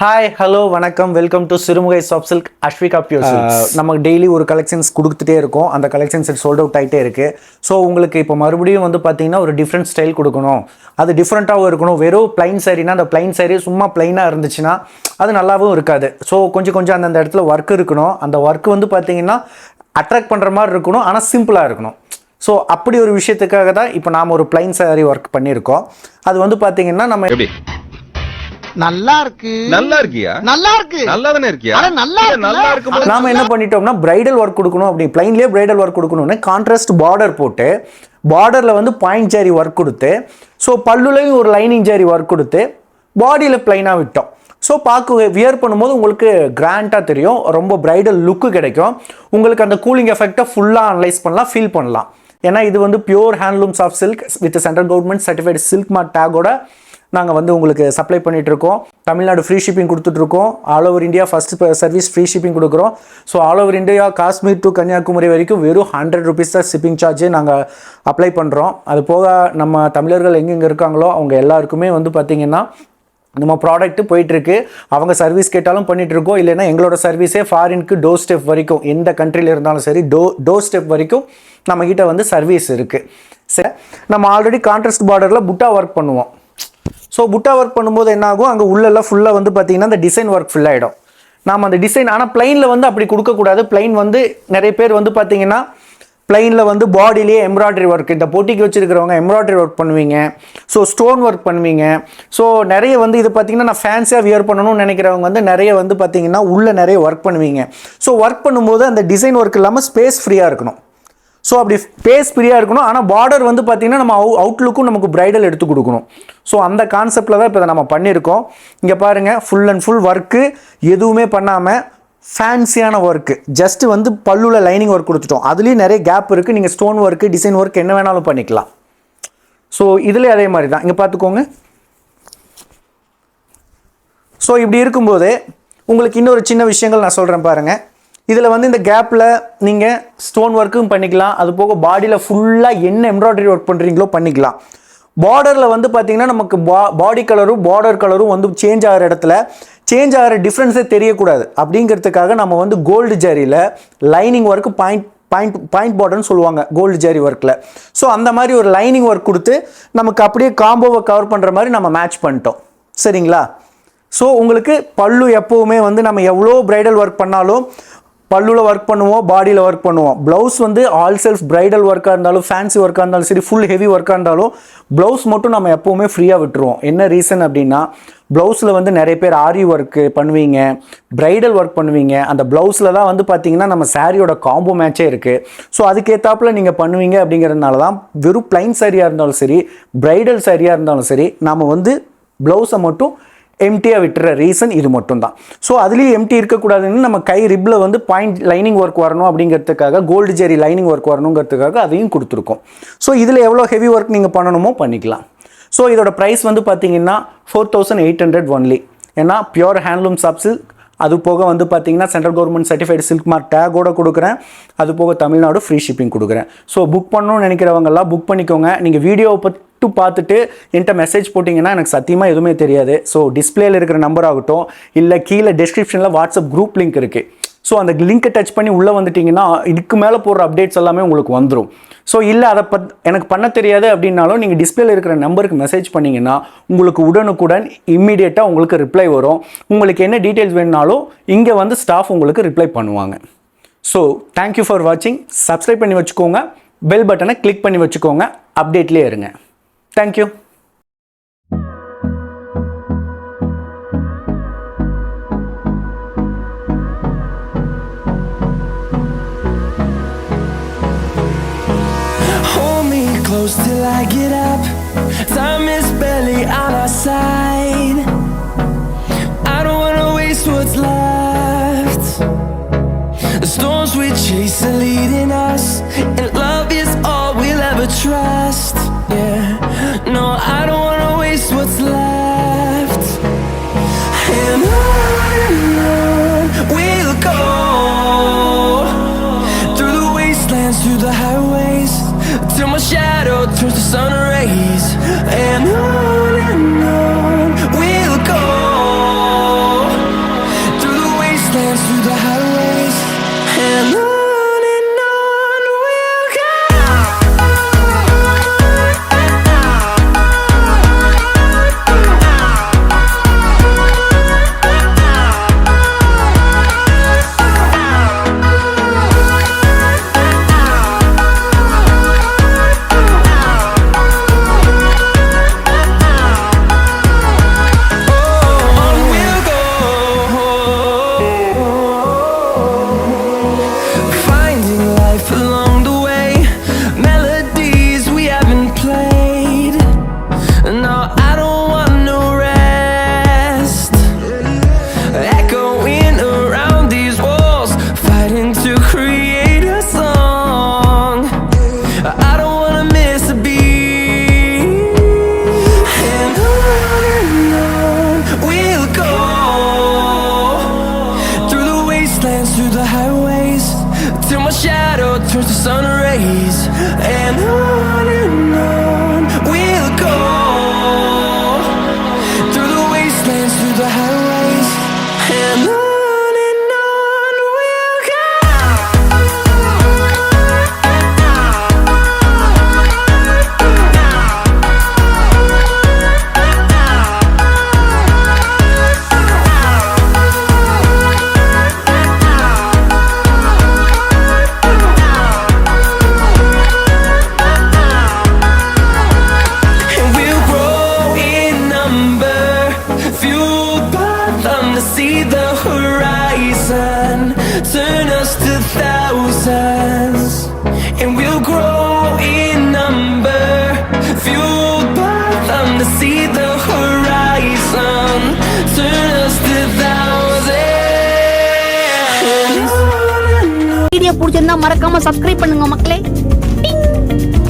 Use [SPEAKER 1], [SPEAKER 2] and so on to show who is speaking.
[SPEAKER 1] Hi hello வணக்கம் welcome to Sirumugai soft silk Aswika pure silks. நமக்கு daily ஒரு கலெக்ஷன்ஸ் கொடுத்துட்டே இருக்கும். அந்த கலெக்ஷன்ஸ் சோல்ட் அவுட் ஆகிட்டே இருக்குது. ஸோ உங்களுக்கு இப்போ மறுபடியும் வந்து பார்த்தீங்கன்னா ஒரு டிஃப்ரெண்ட் ஸ்டைல் கொடுக்கணும், அது டிஃப்ரெண்ட்டாகவும் இருக்கணும். வெறும் பிளைன் சாரீனா அந்த பிளைன் சாரீ சும்மா பிளைனாக இருந்துச்சுன்னா அது நல்லாவும் இருக்காது. ஸோ கொஞ்சம் அந்தந்த இடத்துல ஒர்க் இருக்கணும். அந்த ஒர்க் வந்து பார்த்தீங்கன்னா அட்ராக்ட் பண்ணுற மாதிரி இருக்கணும், ஆனால் சிம்பிளாக இருக்கணும். ஸோ அப்படி ஒரு விஷயத்துக்காக தான் இப்போ நாம் ஒரு பிளைன் சாரீ ஒர்க் பண்ணியிருக்கோம். அது வந்து பார்த்தீங்கன்னா நம்ம
[SPEAKER 2] நல்லா இருக்கு, நல்லா இருக்கியா, நல்லா இருக்கு, நல்லா தானே இருக்கியா, நல்லா இருக்கு.
[SPEAKER 1] நாம என்ன பண்ணிட்டோம்னா பிரைடல் ஒர்க் கொடுக்கணும், அப்படி பிளைன்லயே பிரைடல் ஒர்க் கொடுக்கணும்னு கான்ட்ராஸ்ட் பார்டர் போட்டு பார்டர்ல வந்து பாயிண்ட் ஜாரி ஒர்க் கொடுத்து, ஸோ பல்லுலையும் ஒரு லைனிங் ஜாரி ஒர்க் கொடுத்து பாடியில பிளைனா விட்டோம். ஸோ பார்க்க வியர் பண்ணும்போது உங்களுக்கு கிராண்டாக தெரியும், ரொம்ப பிரைடல் லுக்கு கிடைக்கும். உங்களுக்கு அந்த கூலிங் எஃபெக்டை ஃபுல்லாக அனலைஸ் பண்ணலாம், ஃபீல் பண்ணலாம். ஏன்னா இது வந்து pure handloom soft silk with central government certified silk mark டேகோட நாங்கள் வந்து உங்களுக்கு சப்ளை பண்ணிகிட்ருக்கோம். தமிழ்நாடு ஃப்ரீ ஷிப்பிங் கொடுத்துட்ருக்கோம். All over India first service free shipping கொடுக்குறோம். So all over India Kashmir to Kanyakumari வரைக்கும் வெறும் 100 rupees தான் ஷிப்பிங் சார்ஜே நாங்கள் அப்ளை பண்ணுறோம். அது போக நம்ம தமிழர்கள் எங்கெங்கே இருக்காங்களோ அவங்க எல்லாருக்குமே வந்து பார்த்திங்கன்னா நம்ம ப்ராடக்ட்டு போயிட்டுருக்கு. அவங்க சர்வீஸ் கேட்டாலும் பண்ணிகிட்ருக்கோம். இல்லைன்னா எங்களோட சர்வீஸே ஃபாரினுக்கு டோர் ஸ்டெப் வரைக்கும், எந்த கண்ட்ரியில் இருந்தாலும் சரி டோர் ஸ்டெப் வரைக்கும் நம்மக்கிட்ட வந்து சர்வீஸ் இருக்குது. சரி, நம்ம ஆல்ரெடி கான்ட்ராஸ்ட் பார்டரில் புட்டா ஒர்க் பண்ணுவோம். ஸோ புட்டா ஒர்க் பண்ணும்போது என்ன ஆகும், அங்கே உள்ளெல்லாம் ஃபுல்லாக வந்து பார்த்தீங்கன்னா அந்த டிசைன் ஒர்க் ஃபுல்லாகிடும். நாம் அந்த டிசைன் ஆனால் பிளைனில் வந்து அப்படி கொடுக்கக்கூடாது. பிளைன் வந்து நிறைய பேர் வந்து பார்த்தீங்கன்னா பிளைனில் வந்து பாடியிலேயே எம்ப்ராய்டரி ஒர்க், இந்த போட்டிக்கு வச்சுருக்கிறவங்க எம்ப்ராய்டரி ஒர்க் பண்ணுவீங்க, ஸோ ஸ்டோன் ஒர்க் பண்ணுவீங்க. ஸோ நிறைய வந்து இது பார்த்தீங்கன்னா நான் ஃபேன்ஸியாக வியர் பண்ணணும்னு நினைக்கிறவங்க வந்து நிறைய வந்து பார்த்தீங்கன்னா உள்ளே நிறைய ஒர்க் பண்ணுவீங்க. ஸோ ஒர்க் பண்ணும்போது அந்த டிசைன் ஒர்க் இல்லாமல் ஸ்பேஸ் ஃப்ரீயாக இருக்கணும். ஸோ அப்படி ஸ்பேஸ் ஃப்ரீயாக இருக்கணும். ஆனால் பார்டர் வந்து பார்த்திங்கன்னா நம்ம அவுட்லுக்கும் நமக்கு பிரைடல் எடுத்து கொடுக்கணும். ஸோ அந்த கான்செப்டில் தான் இப்போ நம்ம பண்ணியிருக்கோம். இங்கே பாருங்கள், ஃபுல் அண்ட் ஃபுல் ஒர்க்கு எதுவுமே பண்ணாமல் ஃபேன்சியான ஒர்க்கு, ஜஸ்ட்டு வந்து பல்லுவில் லைனிங் ஒர்க் கொடுத்துட்டோம். அதுலேயும் நிறைய கேப் இருக்குது. நீங்கள் ஸ்டோன் ஒர்க்கு, டிசைன் ஒர்க் என்ன வேணாலும் பண்ணிக்கலாம். ஸோ இதுலேயே அதே மாதிரி தான், இங்கே பார்த்துக்கோங்க. ஸோ இப்படி இருக்கும்போது உங்களுக்கு இன்னொரு சின்ன விஷயங்கள் நான் சொல்கிறேன் பாருங்கள். இதில் வந்து இந்த கேப்பில் நீங்கள் ஸ்டோன் ஒர்க்கும் பண்ணிக்கலாம். அது போக பாடியில் ஃபுல்லாக என்ன எம்ப்ராய்டரி ஒர்க் பண்ணுறீங்களோ பண்ணிக்கலாம். பார்டரில் வந்து பார்த்திங்கன்னா நமக்கு பாடி கலரும் பார்டர் கலரும் வந்து சேஞ்ச் ஆகிற இடத்துல சேஞ்ச் ஆகிற டிஃப்ரென்ஸே தெரியக்கூடாது. அப்படிங்கிறதுக்காக நம்ம வந்து கோல்டு ஜரியில் லைனிங் ஒர்க்கு பாயிண்ட் பார்டர்னு சொல்லுவாங்க கோல்டு ஜரி ஒர்க்கில். ஸோ அந்த மாதிரி ஒரு லைனிங் ஒர்க் கொடுத்து நமக்கு அப்படியே காம்போவை கவர் பண்ணுற மாதிரி நம்ம மேட்ச் பண்ணிட்டோம். சரிங்களா? ஸோ உங்களுக்கு பல்லு எப்போவுமே வந்து நம்ம எவ்வளோ பிரைடல் ஒர்க் பண்ணாலும் பல்லுவில் ஒர்க் பண்ணுவோம், பாடியில் ஒர்க் பண்ணுவோம். ப்ளவுஸ் வந்து ஆல் செல்ஃப் பிரைடல் ஒர்க்காக இருந்தாலும் ஃபேன்சி ஒர்க்காக இருந்தாலும் சரி, ஃபுல் ஹெவி ஒர்க்காக இருந்தாலும் ப்ளவுஸ் மட்டும் நம்ம எப்போவுமே ஃப்ரீயாக விட்டுருவோம். என்ன ரீசன் அப்படின்னா ப்ளவுஸில் வந்து நிறைய பேர் ஆரி ஒர்க்கு பண்ணுவீங்க, பிரைடல் ஒர்க் பண்ணுவீங்க. அந்த ப்ளவுஸில் தான் வந்து பார்த்தீங்கன்னா நம்ம சாரியோட காம்போ மேட்சே இருக்குது. ஸோ அதுக்கேற்றாப்புல நீங்கள் பண்ணுவீங்க. அப்படிங்கிறதுனால தான் வெறும் பிளைன் சாரியாக இருந்தாலும் சரி, பிரைடல் சாரியாக இருந்தாலும் சரி, நம்ம வந்து ப்ளவுஸை மட்டும் எம்டியாக விட்டுற ரீசன் இது மட்டும்தான். ஸோ அதுலேயும் எம்டி இருக்கக்கூடாதுன்னு நம்ம கை ரிப்பில் வந்து பாயிண்ட் லைனிங் ஒர்க் வரணும் அப்படிங்கிறதுக்காக, கோல்டு ஜெரி லைனிங் ஒர்க் வரணுங்கிறதுக்காக அதையும் கொடுத்துருக்கோம். ஸோ இதில் எவ்வளோ ஹெவி ஒர்க் நீங்கள் பண்ணணுமோ பண்ணிக்கலாம். ஸோ இதோட ப்ரைஸ் வந்து பார்த்தீங்கன்னா 4800 ஒன்லி. ஏன்னா பியூர் ஹேண்ட்லூம் சாஃப்ட் சில்க், அது போக வந்து பார்த்தீங்கன்னா central government certified silk mark டேகோட கொடுக்குறேன். அது போக தமிழ்நாடு ஃப்ரீ ஷிப்பிங் கொடுக்குறேன். ஸோ புக் பண்ணணும்னு நினைக்கிறவங்கெல்லாம் புக் பண்ணிக்கோங்க. நீங்கள் வீடியோவை பார்த்துட்டு என்கிட்ட மெசேஜ் போட்டிங்கன்னா எனக்கு சத்தியமாக எதுவுமே தெரியாது. ஸோ டிஸ்பிளேயில் இருக்கிற நம்பர் ஆகட்டும், இல்லை கீழே டிஸ்கிரிப்ஷனில் வாட்ஸ்அப் குரூப் லிங்க் இருக்குது. ஸோ அந்த லிங்க்கை டச் பண்ணி உள்ளே வந்துட்டிங்கன்னா இதுக்கு மேலே போடுற அப்டேட்ஸ் எல்லாமே உங்களுக்கு வந்துடும். ஸோ இல்லை அதை எனக்கு பண்ண தெரியாது அப்படின்னாலும் நீங்கள் டிஸ்பிளேயில் இருக்கிற நம்பருக்கு மெசேஜ் பண்ணிங்கன்னா உங்களுக்கு உடனுக்குடன் இம்மீடியட்டாக உங்களுக்கு ரிப்ளை வரும். உங்களுக்கு என்ன டீட்டெயில்ஸ் வேணுனாலும் இங்கே வந்து ஸ்டாஃப் உங்களுக்கு ரிப்ளை பண்ணுவாங்க. ஸோ தேங்க்யூ ஃபார் வாட்சிங். சப்ஸ்கிரைப் பண்ணி வச்சுக்கோங்க, பெல் பட்டனை கிளிக் பண்ணி வச்சுக்கோங்க, அப்டேட்லேயே இருங்க. Thank you.
[SPEAKER 3] Hold me close till I get up. Time is barely on our side. I don't wanna waste what's left. The storms we chase are leading us, and love is all we'll ever trust. Yeah. No, I don't wanna waste what's left. And on we'll go, through the wastelands, through the highways, till my shadow turns to sun rays. And on we'll go. wastelands, through the highways, till my shadow turns to sun rays. And on we'll go, through the wastelands, through the highways, and on we'll go. And we'll grow in number, fueled by them to see the horizon, turn us to thousands. And we'll grow in number, fueled by them to see the horizon, turn us to thousands.
[SPEAKER 4] Video பிடிச்சிருந்தா மறக்காம subscribe பண்ணுங்க மக்களே. டிங்.